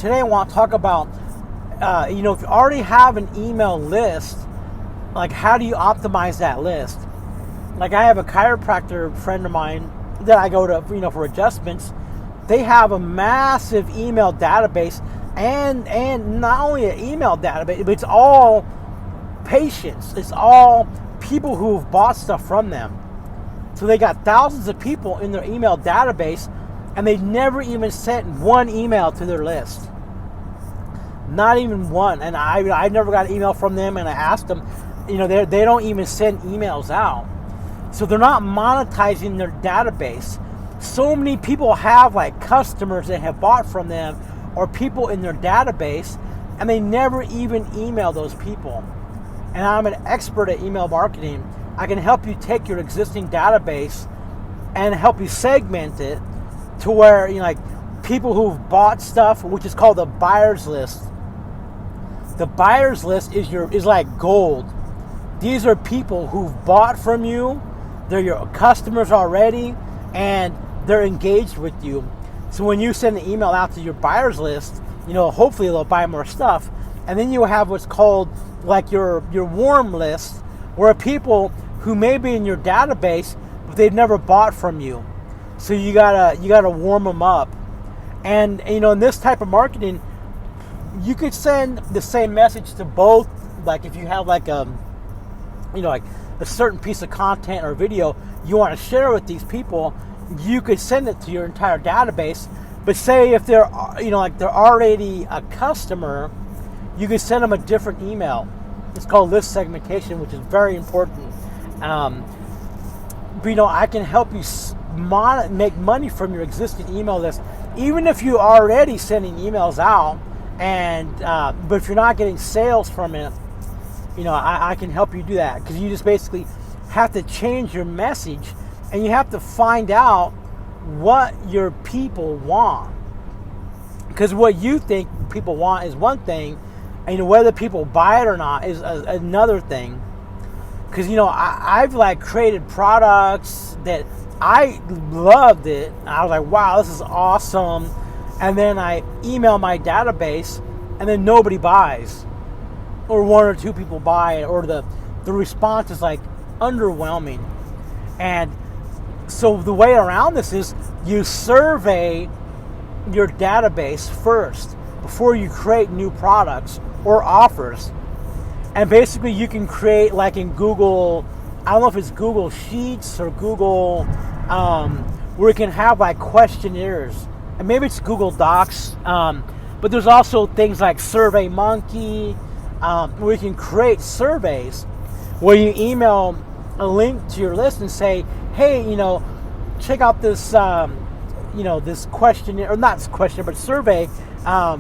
today I want to talk about, if you already have an email list, like how do you optimize that list? Like I have a chiropractor friend of mine that I go to, for adjustments. They have a massive email database, and not only an email database, but it's all patients. It's all people who've bought stuff from them. So they got thousands of people in their email database, and they never even sent one email to their list. Not even one. And I never got an email from them, and I asked them, they don't even send emails out. So they're not monetizing their database. So many people have like customers that have bought from them or people in their database, and they never even email those people. And I'm an expert at email marketing. I can help you take your existing database and help you segment it to where, like people who've bought stuff, which is called the buyer's list. The buyer's list is like gold. These are people who've bought from you. They're your customers already, and they're engaged with you. So when you send an email out to your buyer's list, hopefully they'll buy more stuff. And then you have what's called like your warm list, where people who may be in your database, but they've never bought from you. So you gotta warm them up. And in this type of marketing, you could send the same message to both. Like if you have like like a certain piece of content or video you want to share with these people, you could send it to your entire database. But say if they're they're already a customer, you could send them a different email. It's called list segmentation, which is very important. But I can help you make money from your existing email list, even if you're already sending emails out. And but if you're not getting sales from it, I can help you do that, because you just basically have to change your message, and you have to find out what your people want. Because what you think people want is one thing, and whether people buy it or not is another thing. Because I've like created products that I loved it. I was like, wow, this is awesome. And then I email my database, and then nobody buys, or one or two people buy it, or the response is like underwhelming. And so the way around this is you survey your database first before you create new products or offers. And basically you can create, like in Google, I don't know if it's Google Sheets or Google, where you can have like questionnaires, and maybe it's Google Docs, but there's also things like SurveyMonkey, where you can create surveys where you email a link to your list and say, hey, check out this, this questionnaire, or not this questionnaire, but survey, about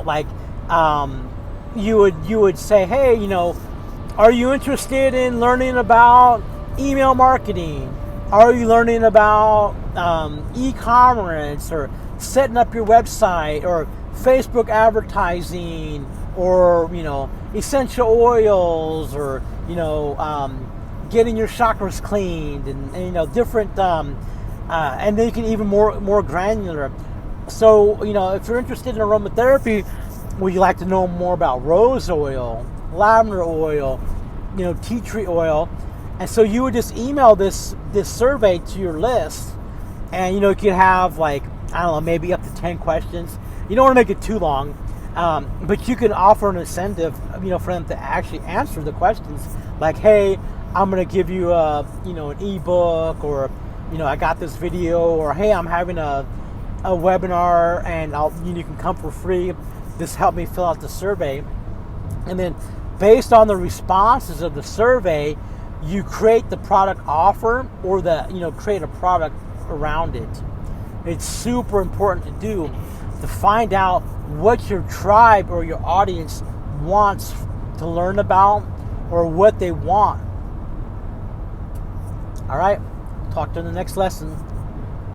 like, you would say, hey, are you interested in learning about email marketing? Are you learning about e-commerce, or setting up your website, or Facebook advertising, or essential oils, or getting your chakras cleaned, and different, and then you can even more granular. So if you're interested in aromatherapy, would you like to know more about rose oil, lavender oil, tea tree oil? And so you would just email this survey to your list, and you could have like, I don't know, maybe up to 10 questions. You don't want to make it too long, but you can offer an incentive, for them to actually answer the questions. Like, hey, I'm going to give you an ebook, or I got this video, or hey, I'm having a webinar, and you can come for free. Just help me fill out the survey. And then based on the responses of the survey, you create the product offer, or create a product around it. It's super important to do, to find out what your tribe or your audience wants to learn about, or what they want. All right, talk to you in the next lesson.